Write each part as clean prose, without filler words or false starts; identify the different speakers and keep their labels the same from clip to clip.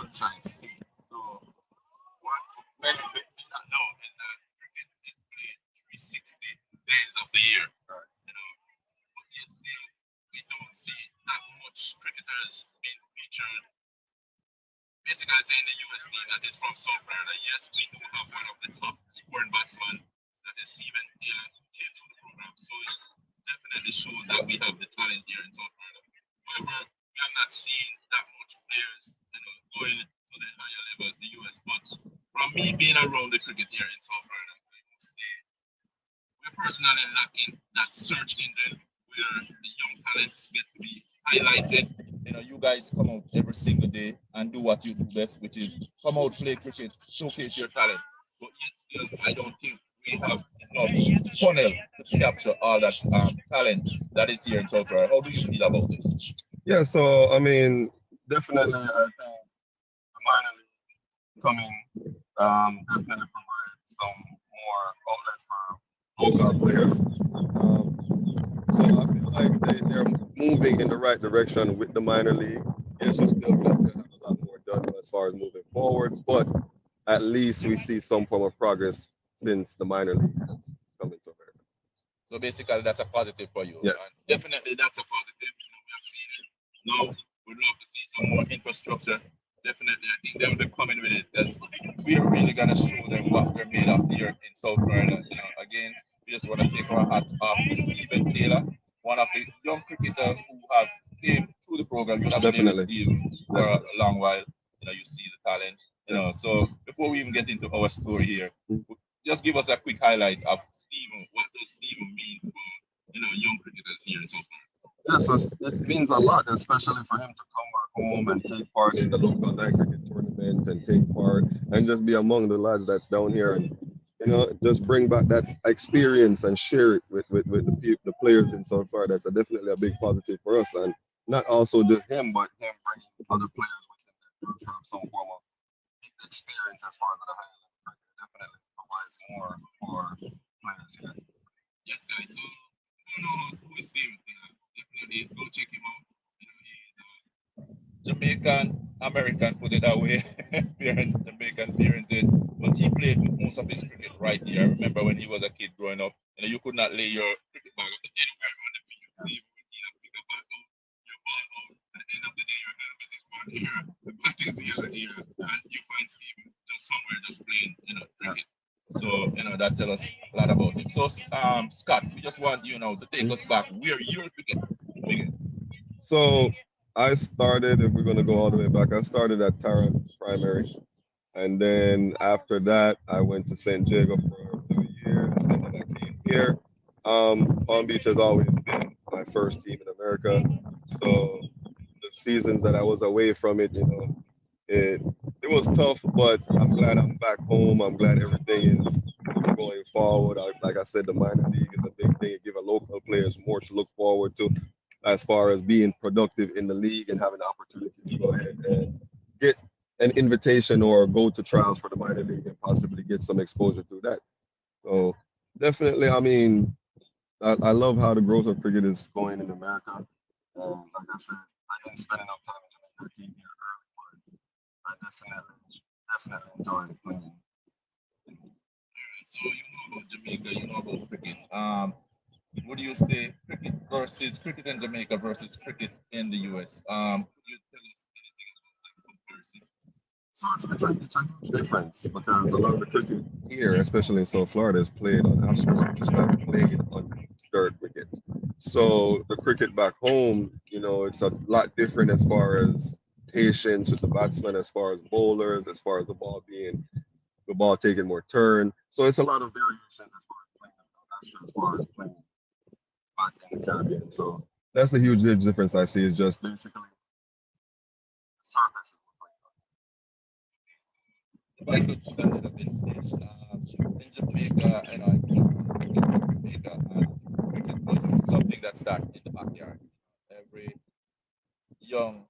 Speaker 1: sunshine state. So what many may not know is that cricket is played 360 days of the year. You know, but yet still we don't see that much cricketers being featured. Basically, I say in the US team that is from South Florida. Yes, we do have one of the top scoring batsmen, that is Stephen Taylor, who came to the program. So it definitely shows that we have the talent here in South Florida. However, we have not seen that much players, going to the higher level, the US. But from me being around the cricket here in South Florida, I must say we're personally lacking that search engine where the young talents get to be highlighted. You guys come out every single day and do what you do best, which is come out, play cricket, showcase your talent. But yet still, I don't think we have enough funnel to capture all that talent that is here in South Florida. How do you feel about this?
Speaker 2: Yeah, so I mean, definitely, I think the minor league coming definitely provides some more outlets for local players. So I feel like they're moving in the right direction with the minor league. Yes, we still got to have a lot more done as far as moving forward, but at least we see some form of progress since the minor league has come into America.
Speaker 1: So basically, that's a positive for you.
Speaker 2: Yes.
Speaker 1: And definitely, that's a positive. We have seen it. Now, we'd love to see some more infrastructure. Definitely, I think they will be coming with it because we're really going to show them what we're made of here in South Florida. Again, we just want to take our hats off to Stephen Taylor, one of the young cricketers who have came through the program. You have been able to
Speaker 2: Definitely.
Speaker 1: see him for a long while. You see the talent. So before we even get into our story here, just give us a quick highlight of Stephen. What does Stephen mean for young cricketers here in South Florida?
Speaker 2: Yeah, so it means a lot, especially for him to come back home and take part in the local night cricket tournament and take part and just be among the lads that's down here and just bring back that experience and share it with the players in South Florida. That's definitely a big positive for us, and not also just him, but him bringing other players with him that does have some form of experience as far as the higher level cricket. Definitely provides more for players here.
Speaker 1: Yes, guys. So you know who is Steve? Definitely go check him out. He's Jamaican American, put it that way. Parents Jamaican parented, but he played most of his cricket right here. I remember when he was a kid growing up, you could not lay your cricket bag anywhere on the field. You would pick a ball out, your ball out. At the end of the day, your helmet is one here, the bat is the other here, and you find Steve just somewhere just playing, cricket. So, that tells us a lot about him. So, Scott, we just want you now to take us back where your cricket began.
Speaker 2: So I started, if we're going to go all the way back, I started at Tarrant Primary. And then after that, I went to San Diego for a few years. And then I came here. Palm Beach has always been my first team in America. So the seasons that I was away from it, it it was tough, but I'm glad I'm back home. I'm glad everything is going forward. Like I said, the minor league is a big thing. It gives a local players more to look forward to as far as being productive in the league and having the opportunity to go ahead and get an invitation or go to trials for the minor league and possibly get some exposure through that. So definitely, I mean, I love how the growth of cricket is going in America. Like I said, I didn't spend enough time in Jamaica. I came here early, but I definitely enjoy playing.
Speaker 1: So you know about Jamaica, you know about cricket. What do you say, cricket in Jamaica versus cricket in the US? Could you tell us anything about that comparison?
Speaker 2: So it's a huge difference because a lot of the cricket here, especially in South Florida, is played on asphalt. It's not played on dirt wicket. So the cricket back home, it's a lot different as far as patience with the batsman, as far as bowlers, as far as the ball taking more turn. So it's a lot of variation as far as playing as far as playing back in the Caribbean. So that's the huge difference I see is just basically the surface.
Speaker 1: If I could put a little bit this, in Jamaica, I grew up in Jamaica, and cricket was something that started in the backyard. Every young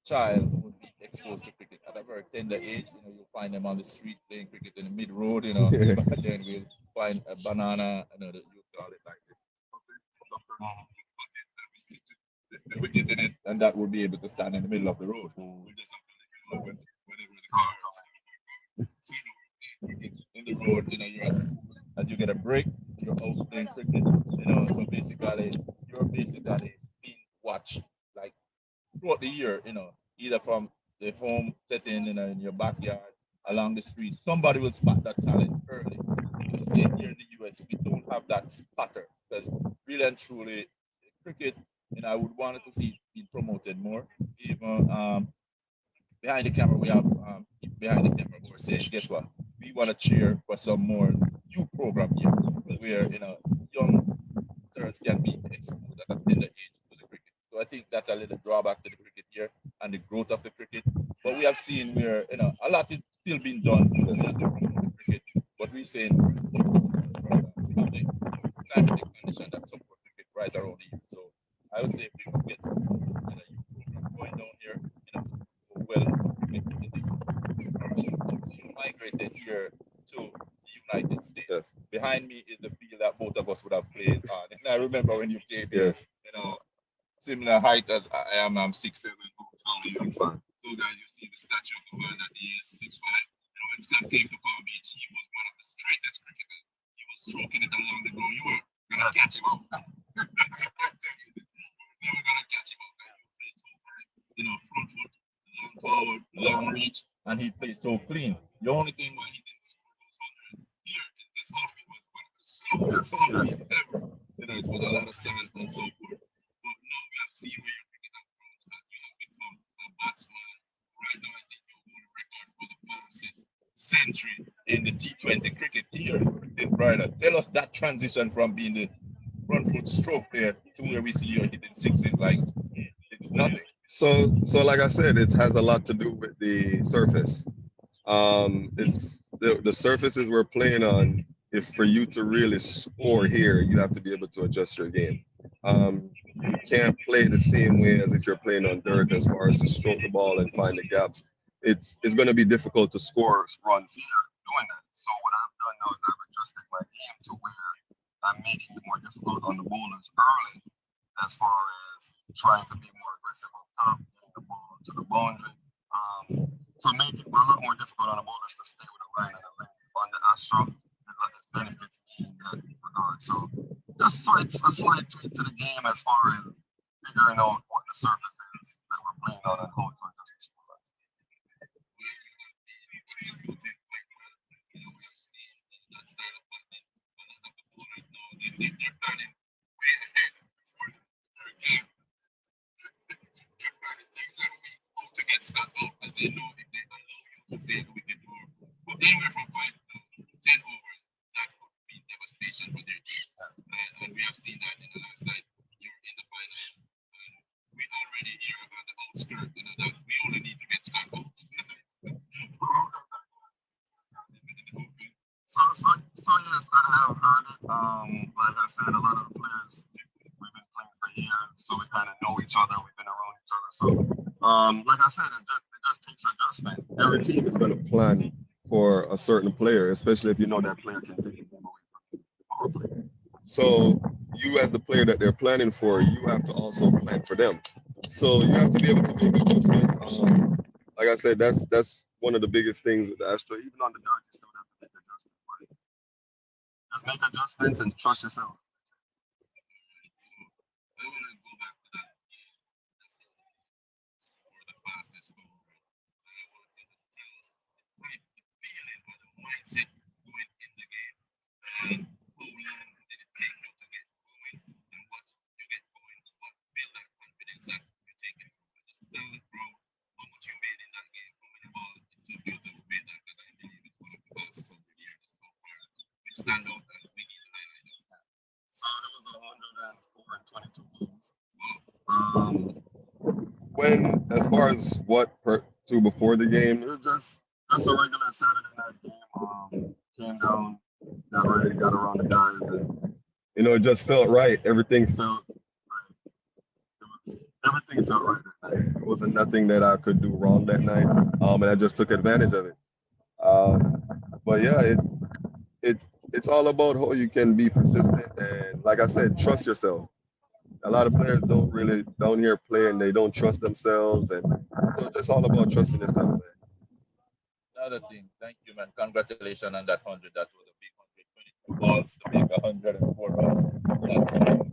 Speaker 1: child would be exposed to cricket at a very tender age. You find them on the street playing cricket in the mid road. But then we'll find a banana. You call it like this. The wicket in it, and that would be able to stand in the middle of the road. We just have to let you know when to road, you're at school, as you get a break, you're out playing cricket, so basically, you're basically being watched like throughout the year, either from the home setting, in your backyard, along the street. Somebody will spot that talent early. Say here in the US, we don't have that spotter because really and truly, cricket, I would want to see it being promoted more. Even behind the camera, we have behind the camera who are saying, guess what? We want to cheer for some more youth program here where, young players can be exposed at a tender age to the cricket. So I think that's a little drawback to the cricket here and the growth of the cricket. But we have seen where, a lot is still being done to promote the cricket. But we're saying we have the climatic condition that support cricket right around the year. So I would say if we could get a youth program going down here, well, cricket in the migrated here to the United States.
Speaker 2: Yes.
Speaker 1: Behind me is the field that both of us would have played on. And I remember when you came here,
Speaker 2: Yes.
Speaker 1: Similar height as I am. I'm 6'7", how you are. So guys, you see the statue of the man that he is 6'5". When Scott came to Palm Beach, he was one of the straightest cricketers. He was stroking it along the ground. You were gonna catch him out. I tell you, you were never gonna catch him out. He plays so high, front foot, long forward, long reach, and he plays so clean. The only thing why he didn't score those 100 here is this outfit was one of the slowest outfits ever. It was a lot of sand and so forth. But now we have seen where your cricket have grown, Scott. You have become a batsman. Right now, I think you hold a record for the fastest century in the T20 cricket here in Florida. Tell us that transition from being the front foot stroke there to where we see you hitting sixes like it's nothing.
Speaker 2: So like I said, it has a lot to do with the surface. It's the surfaces we're playing on. If for you to really score here, you have to be able to adjust your game. You can't play the same way as if you're playing on dirt as far as to stroke the ball and find the gaps. It's going to be difficult to score runs here doing that. So what I've done now is I've adjusted my game to where I'm making it more difficult on the bowlers early as far as trying to be more aggressive up top, getting the ball to the boundary. So make it a lot more difficult on the bowlers to stay with the line and the length. On the Astro, it benefits me in that regard. So just a slight tweak to the game as far as figuring out what the surface is that we're playing on and how to adjust the score.
Speaker 1: They're planning way ahead for their game. They're planning things that we go to get Scott out, and they know if they allow you to stay in the wicket for anywhere from 5 to 10 overs, that could be devastation for their team. And we have seen that in the last night. You're in the finals, and we already hear about the outskirt, that we only need to get Scott out.
Speaker 2: So yes, I have heard it. Like I said, a lot of the players we've been playing for years, so we kind of know each other. We've been around each other. So, like I said, it just takes adjustment. Every team is going to plan for a certain player, especially if you know that player can take the game away from the power play. So you, as the player that they're planning for, you have to also plan for them. So you have to be able to make adjustments. Like I said, that's one of the biggest things with the Astro. Even on the dirt, you still have to make adjustments. Just make adjustments and trust yourself.
Speaker 1: I want to go back to that score the fastest goal. I want you to tell us the feeling or the mindset going in the game and how long did it take you to get going and once you get going, what build that confidence that you're taking from. Just tell the crowd how much you made in that game, how many balls it took you to build that because I believe it's one of the fastest of the year so far. Which stand out and we need to highlight that.
Speaker 2: So it was 104 and 22 balls. When, as far as what to before the game, it was just a regular Saturday night game. Came down, got ready, got around the guys, and it just felt right. Everything felt right. Everything felt right that night. It wasn't nothing that I could do wrong that night, and I just took advantage of it. But yeah, it's all about how you can be persistent and, like I said, trust yourself. A lot of players don't really down here playing, they don't trust themselves, and so it's all about trusting yourself, man.
Speaker 1: Another thing, thank you, man. Congratulations on that 100. That was a big 122 balls to make 104 runs.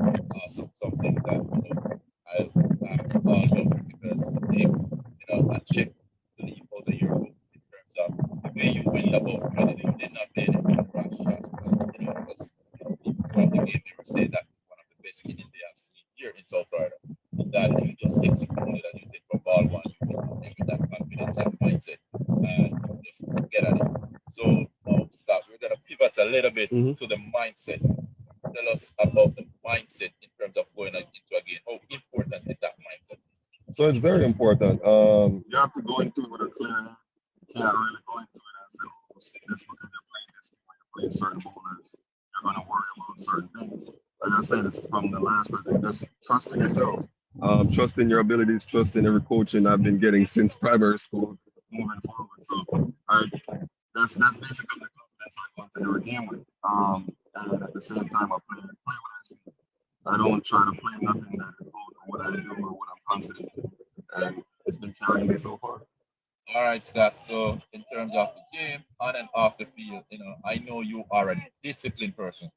Speaker 1: That's awesome. Something that I ask all young cricketers to take, and check the leave out of your book in terms of the way you went about running. You did not play any rash shots, because people throughout the game they were saying that one of the best innings they have seen here in South Florida, and that you just executed, as you said, from ball one. You went out there with that confidence and mindset and just get at it. So, Scott, we're going to pivot a little bit
Speaker 2: Hmm.
Speaker 1: to the mindset. Tell us about the mindset in terms of going into a game. How important is that mindset?
Speaker 2: So it's very important. You have to go into it with a clear head. You can't really go into it and say, oh, see this because you're playing this when you're playing certain bowlers. You're going to worry about certain things. Like I said, it's from the last person, just trust in yourself. Trust in your abilities, trust in every coaching I've been getting since primary school moving forward. So that's basically the confidence I go into every game with. And at the same time, play what I see. I don't try to play nothing that is out or what I do or what I'm confident in. And it's been carrying me so far.
Speaker 1: All right, Scott. So, in terms of the game, on and off the field, I know you are a disciplined person.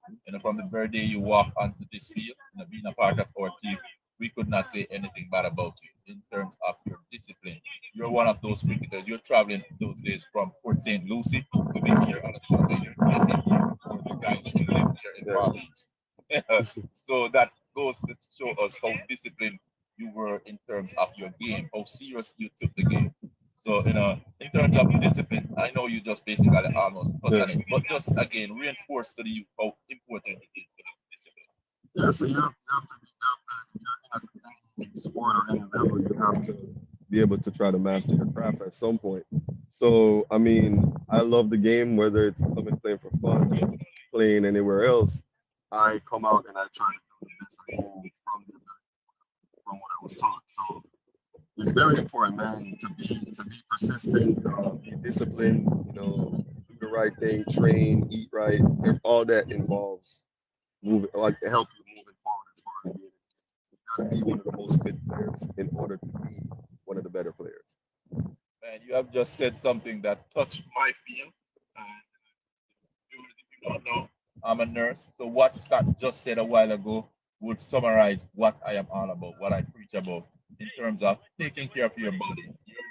Speaker 1: From the very day you walk onto this field, being a part of our team, we could not say anything bad about you in terms of your discipline. You're one of those cricketers. You're traveling those days from Port St. Lucie to be here on a Sunday. You're getting here for the guys who live here in
Speaker 2: Yeah.
Speaker 1: Palm Beach. So that goes to show us how disciplined you were in terms of your game, how serious you took the game. So, in terms of discipline, I know you just basically almost touched
Speaker 2: Yeah.
Speaker 1: on it, but just again, reinforce to the youth how important it is to have discipline.
Speaker 2: Yeah, so if you're in any sport or any level, you have to be able to try to master your craft at some point. So, I mean, I love the game, whether it's coming playing for fun, playing anywhere else. I come out and I try to do the best I can from what I was taught. So it's very important, man, to be persistent, be disciplined, do the right thing, train, eat right, and all that involves moving, like to help you moving forward as far as being. You got to be one of the most fit players in order to be one of the better players.
Speaker 1: Man, you have just said something that touched my field. And if you don't know, I'm a nurse. So what Scott just said a while ago would summarize what I am all about, what I preach about in terms of taking care of your body. Your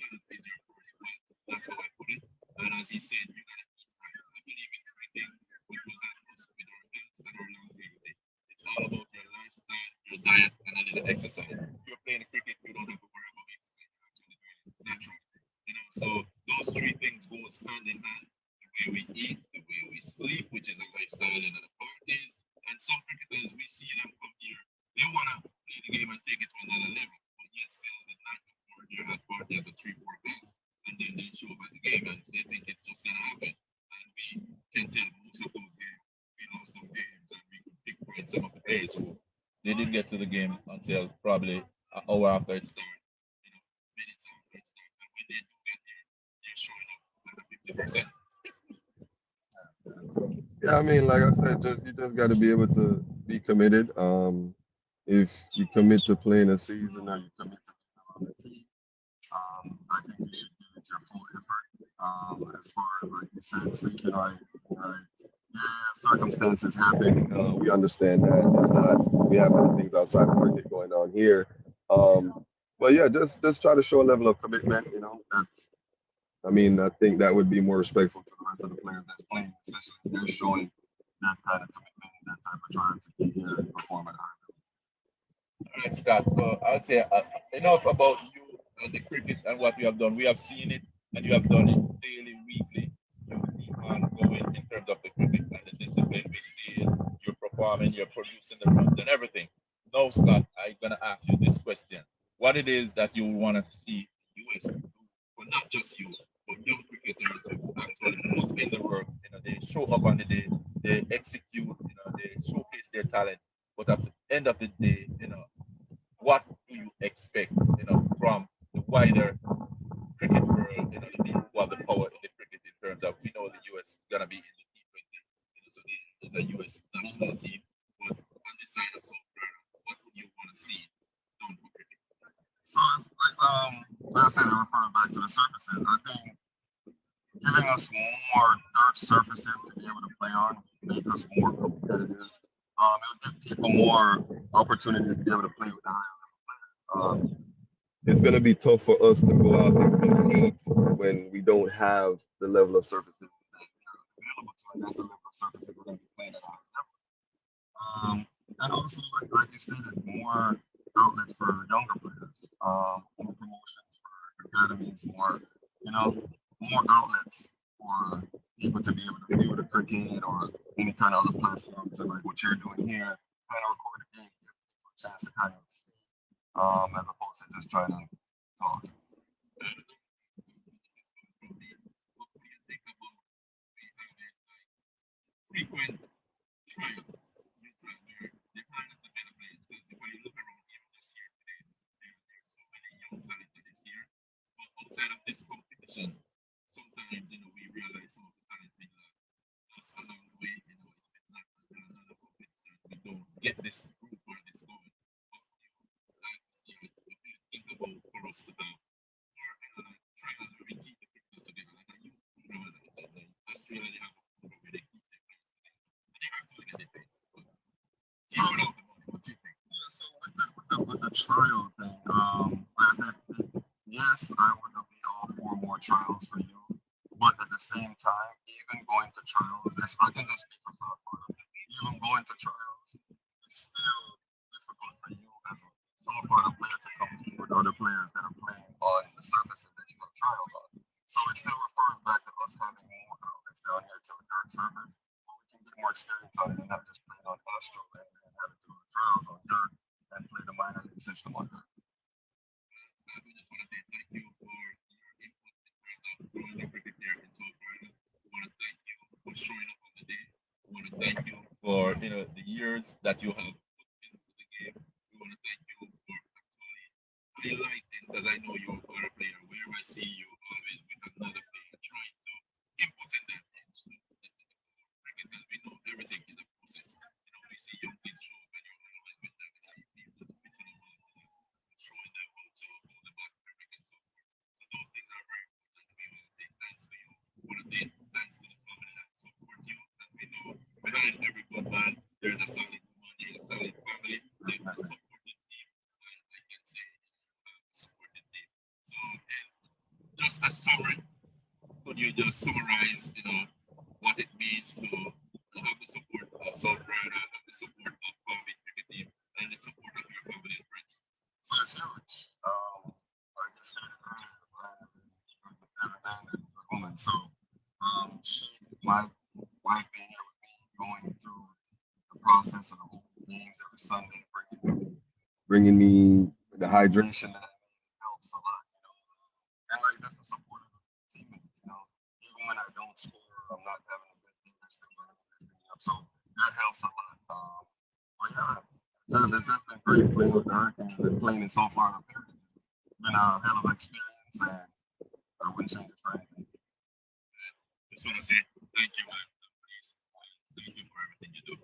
Speaker 1: health is your first wealth. That's how I put it. And as he said, you gotta eat right. I believe in three things which will help us with our health and our longevity. It's all about your lifestyle, your diet, and a little exercise. If you're playing cricket, you don't have to worry about exercise. You're actually doing it naturally. So those three things goes hand in hand. The way we eat, the way we sleep, which is a lifestyle in the parties. And some cricketers, we see them come here, they want to play the game and take it to another level. But yet still the night before they're at party at the 3, 4 o'clock. And then they show up at the game and they think it's just going to happen. And we can tell most of those games, we lost some games and we could pick points some of the days. So they didn't get to the game until probably an hour after it started, minutes after it started. And when they do get there, they're showing up at a 50%.
Speaker 2: Yeah, I mean, like I said, just you just got to be able to be committed. If you commit to playing a season or you commit to being on the team, I think you should give it your full effort. As far as like you said, sleeping right? Yeah, circumstances happen. We understand that. It's not. We have other things outside of cricket going on here. But yeah, just try to show a level of commitment. That's. I mean, I think that would be more respectful to the rest of the players that's playing, especially if they're showing that kind of commitment and that type of drive to be here and perform at a high
Speaker 1: All right, Scott. So I'll say enough about you and the cricket and what you have done. We have seen it and you have done it daily, weekly. You keep on going in terms of the cricket and the discipline. We see it. You're performing, you're producing the runs and everything. Now, Scott, I'm going to ask you this question. What it is that you want to see the US do, but not just you, but young cricketers who actually put in the work. They show up on the day, they execute, they showcase their talent. But at the end of the day, what do you expect, from the wider cricket world, the people who have the power in the cricket in terms of we know the US is gonna be in the T20, so the US national team. But on this side of South Florida, what would you want to see done for cricket?
Speaker 2: So it's like I said, referring back to the services, I think
Speaker 1: giving us more dirt surfaces to be able to play on, make us more competitive. It'll give people more opportunity to be able to play with the higher level players.
Speaker 2: It's going to be tough for us to go out and compete when we don't have the level of surfaces
Speaker 1: Available to us. That's the level of surfaces we're going to be playing at a higher level. And also, like you stated, more outlets for younger players, more promotions for academies, more outlets for people to be able to view the cricket or any kind of other platforms, and like what you're doing here, kind of record a game, give people a chance to kind of see, as opposed to just trying to talk. Frequent trials, new trials where they plan to develop players. Because when you look around even this year today, there's so many young talent that is here. But outside of this competition, sometimes we realize some of the talent being lost along the way. It's been like another competition. We don't get this group or this going. But like this year, what do you think about for us to have more trials where we keep the cricketers together? Like a youth program, as I said, like Australia, they have a program where they keep their players together. And they actually get it paid. Even without the money, what do you think? Yeah, so with the trial thing, like I said, yes, I would be all for more trials for you. But at the same time, even going to trials, I can just speak for South Florida. Even going to trials, it's still difficult for you as a South Florida player to compete with other players that are playing on the surfaces that you have trials on. So it still refers back to us having more outlets down here to the dirt surface, where we can get more experience on it and not just playing on Astro and having to go to trials on dirt and play the minor league system on dirt. We just want to say thank you for your input in terms of growing the cricket here in South Florida. We want to thank you for showing up on the day. We want to thank you for the years that you have put into the game. We want to thank you for actually highlighting, because I know you're a player. Where I see you always with another player, trying to input in that into the cricket, because we know everything is a process. We see young kids show up and you're always with them. It's like you just pitching them all, showing them how to hold the back perfect and so forth. So those things are very important. We want to say thanks to you. We want to say thanks to the family that support you. As we know, behind every good man, there's a solid woman, there's a solid family, there's a supported team, and I can say you have a supported team. So, and just a summary, could you just summarize, what it means to have the support of South Florida, have the support of Palm Cricket Team, and the support of your family and friends? So it's huge. Like you stated earlier, man, every man is a woman. So, my wife being here with me, going through the process of the whole games every Sunday, bringing me the hydration that I need helps a lot. And like just the support of the teammates. Even when I don't score, I'm not having a good game, they're still lifting me up. So that helps a lot. But yeah, it's just been great playing with Dirk and playing in so far. It's been a hell of an experience, and I wouldn't change it for anything. Just want to say thank you, man. Please, thank you for everything you do.